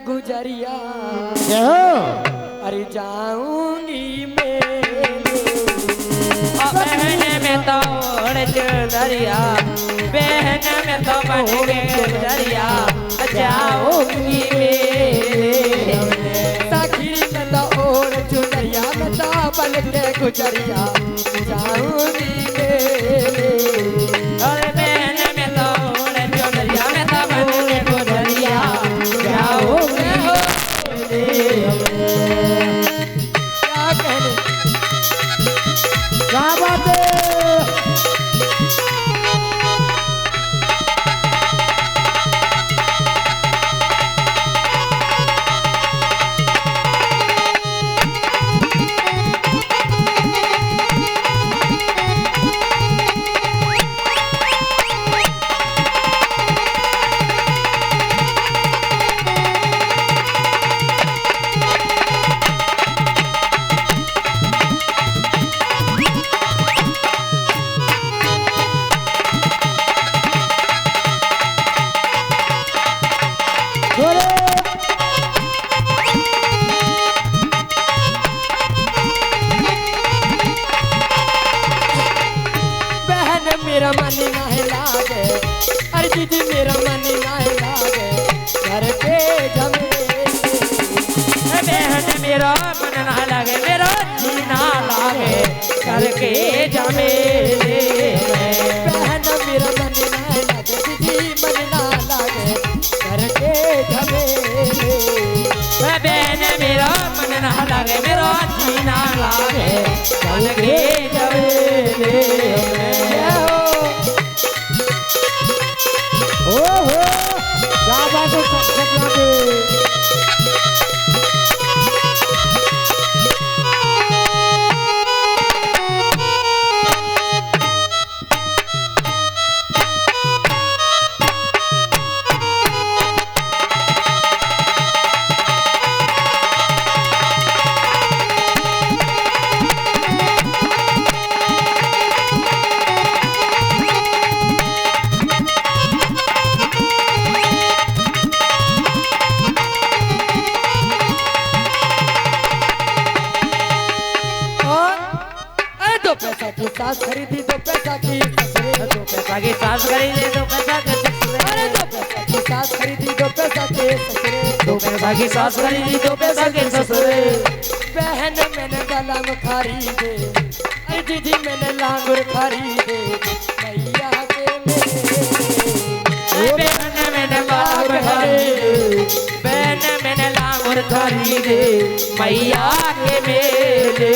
गुजरिया अरे जाऊंगी बहन में तो दरिया बहन में तो बन के गुजरिया जाऊंगी साखिरी में तो और चुनरिया में तो बन के गुजरिया जाऊंगी अरे बहन में तो दरिया में तो बन के गुजरिया जाऊंगी क्या कहने क्या बात है मेरा मन नहीं लागे अरे दीदी मेरा मन नहीं लागे घर पे जमे बहन मेरा मन ना लगे मेरा जीना लागे करके जमे बहन मेरा मन नहीं लागे दीदी मन ना लागे घर पे जमे बहन मेरा मन ना लगे मेरा जीना लागे करके जमे ओहो क्या बात है सपना के सास खरीदी दो पैसा की दो पैसा की सास खरीदी दो पैसा के अरे दो पैसा की सास खरीदी दो पैसा के ससुरे दो पैसा की सास खरीदी दो पैसा के ससुरे बहन मैंने गलम खरीदे अरे दीदी मैंने लांगुर खरीदे मैया के मेरे बहन मैंने लांगुर खरीदे बहन मैंने लांगुर खरीदे मैया के मेले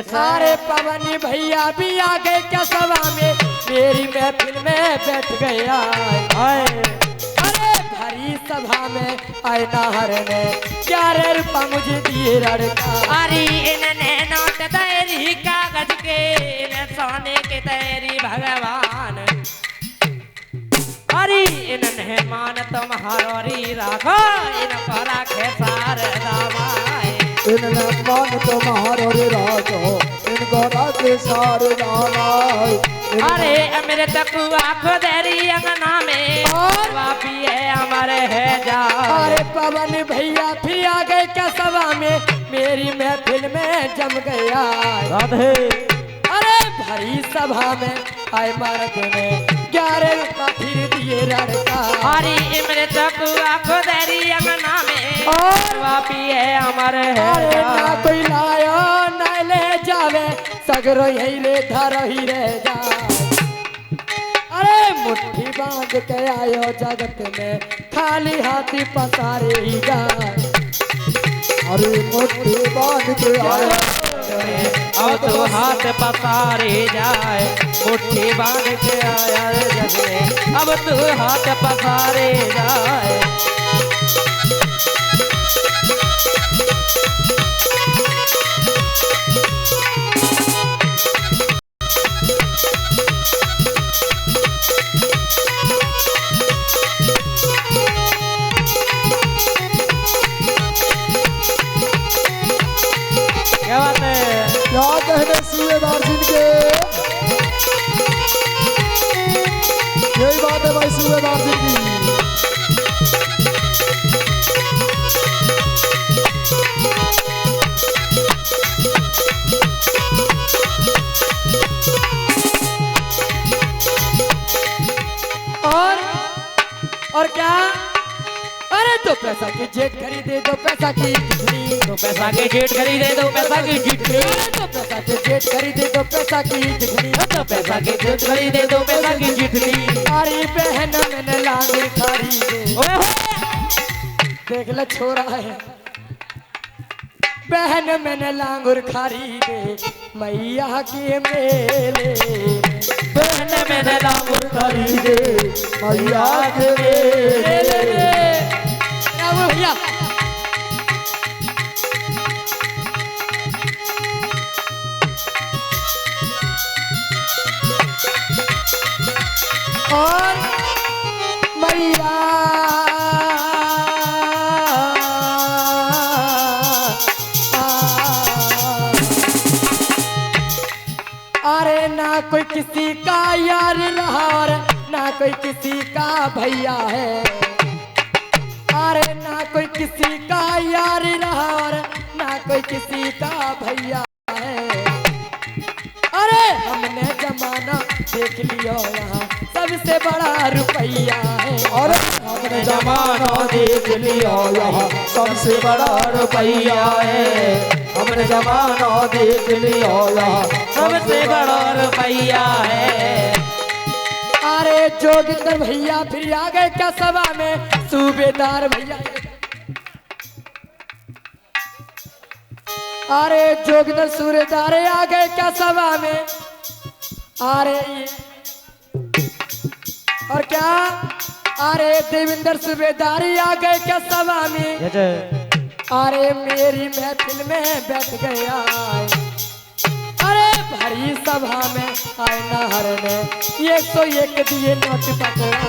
सारे पवनी भैया भी आ गए क्या सभा में मेरी महफिल में बैठ गया अरे भरी सभा में आए नाहर ने 11 रुपया मुझे दिए लड़का अरे इन्होंने नोट तेरी कागज के सोने के तेरी भगवान अरे इन्होंने मान तुम्हारी राखो इनको राखे सारे दामाए इनने मान तुम्हारो राजो इनको राखे सारे दामाए अरे मेरे तकुआ खुदेरी अंगना में और वापी है हमारे है जा अरे पवन भैया फिर आ गए क्या सभा में मेरी महफिल में जम गया राधे अरे भरी सभा में आए मर्द ने 11 रुपया फिर दिए लड़का अरे मेरे तकुआ खुदेरी अंगना में और वापी है हमारे है अरे ना कोई लायो ना ले जावे सगरो यही ले धरो ही रह जा अरे मुट्ठी बांध के आयो जगत में खाली हाथी पसारे ही जाए अरे मुट्ठी बांध के आयो और तो हाथ पसारे जाए मुट्ठी बांध के आया जग में अब तू हाथ पसारे जाए क्या? अरे दो पैसा की जेट खरीदे, दो पैसा की चिटनी, दो पैसा के जेट खरीदे, दो पैसा की चिटनी, दो पैसा के जेट खरीदे, दो पैसा की चिटनी, दो पैसा के जेट खरीदे, दो पैसा की चिटनी। अरे बहन मैंने लांगुर खरीदे, ओए होए, देख ले छोरा है। बहन मैंने लांगुर खरीदे मैया के मेले, बहन मैंने लांगुर खरीदे मैया के मेले। क्या वो भैया? और मैया अरे ना कोई किसी का यार रहा और ना कोई किसी का भैया है, अरे ना कोई किसी का यार रहा और ना कोई किसी का भैया है। अरे हमने जमाना देख लियो यहाँ सबसे बड़ा रुपया है, और हमने जमाना देख लिया यहाँ सबसे बड़ा रुपया है। हमने जमाना देख लिया यहाँ सबसे बड़ा रुपया है। अरे जोगिंदर भैया फिर आ गए क्या सभा में? सूबेदार भैया, अरे जोगिंदर सूबेदार आ गए क्या सभा में? अरे और क्या? अरे देवेंद्र सूबेदार आ गए क्या सभा में? अरे मेरी महफिल में बैठ गया, अरे भरी सभा में आए नहर ने 101 दिए नोट पकड़ा।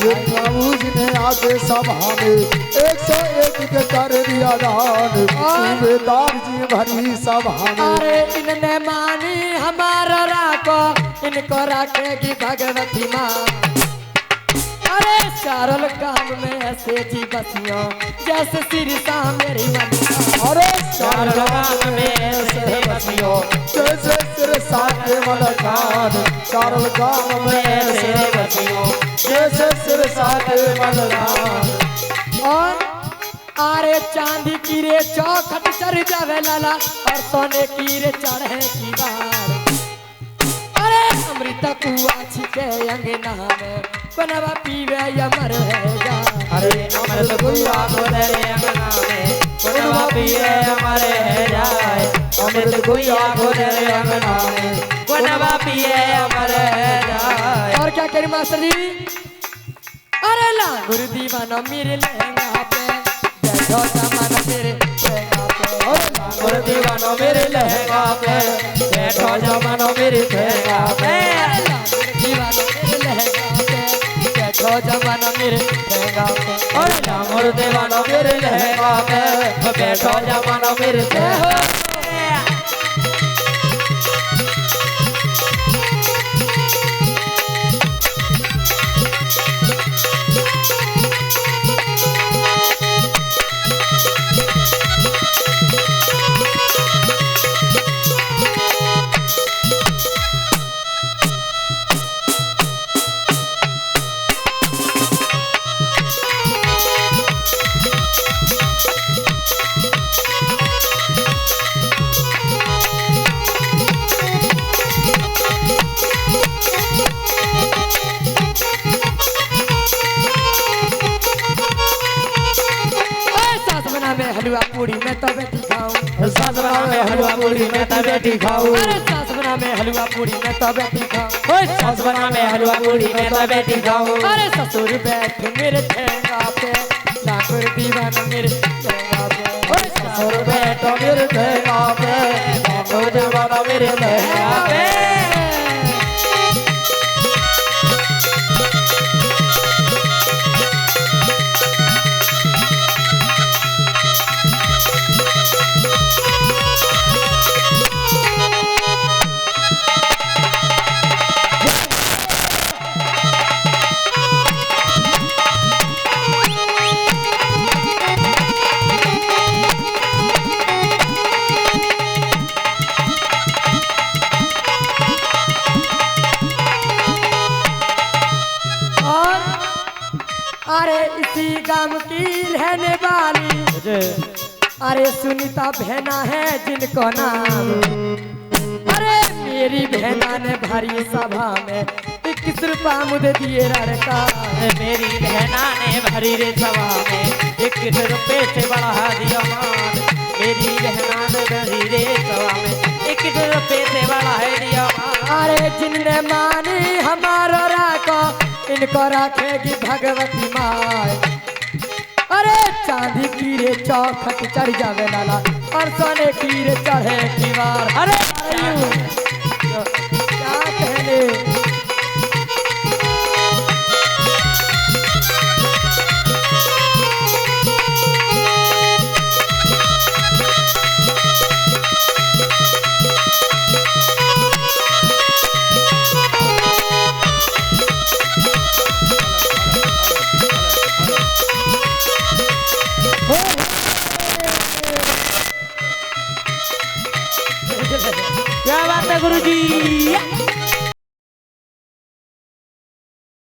बाबू जी ने आके सभा में 101 के कर दिया दान। सूबेदार जी भरी सभा में, अरे इनने मानी हमारा राको, इनको रखेगी भगवती माँ। अरे चारल काम में ऐसे जी बसियों जैसे सिरसा मेरी मनिया। अरे चार काम में ऐसे बसियों जैसे सिर साथे मलकान। चारल काम में ऐसे बसियों जैसे सिर साथे मलकान। और अरे चांदी की रे चौखट चढ़ जावे लाला और सोने की रे चढ़े की बार। अरे अमृत कुआ छिके अंगना में बनवा पीवे अमर है जा। अरे अमृत कुआ गोदरे अंगना में बनवा पिए हमारे है जाए। अमृत कुआ गोदरे अंगना में बनवा पिए हमारे है जाए। और क्या करी मास्टर जी? अरे लांगुर दीवाना मेरे लहंगा पे बैठो जमाना मेरे लहंगा पे। और दीवानो मेरे लहंगा पे बैठो जमानो मेरे लहंगा पे। लांगुर दीवाना मेरे लहंगा पे बैठो जमाना मेरे लहंगा पे। और दीवानो मेरे लहंगा पे बैठो जमानो मेरे लहंगा पे। में हलवा पूरी मैं तो बैठी खाऊं। सासरा में हलवा पूरी मैं तो बैठी खाऊं। अरे सासरा में हलवा पूरी मैं तो बैठी खाऊं। ओए सासरा में हलवा पूरी मैं तो बैठी खाऊं। अरे ससुर बैठ मेरे ठेंगा पे लाखुर दीवाना मेरे ठेंगा पे। ओए ससुर बैठो मेरे ठेंगा पे लाखुर दीवाना मेरे ठेंगा पे। इसी गांव की रहने वाली अरे सुनीता बहना है जिनको नाम अरे मेरी बहना ने भरी सभा में 21 रुपया मुझे दिए लड़का मेरी बहना ने भरी रे सभा में 21 रुपए से बढ़ा दिया मान मेरी बहना ने भरी रे सभा में 21 रुपए से बढ़ा दिया मान अरे जिनने मानी हमारो राको इनको रखेगी भगवती माँ अरे चांदी की रे चौखट चढ़ जावे लाला और सोने की रे चढ़े दीवार अरे क्या कहने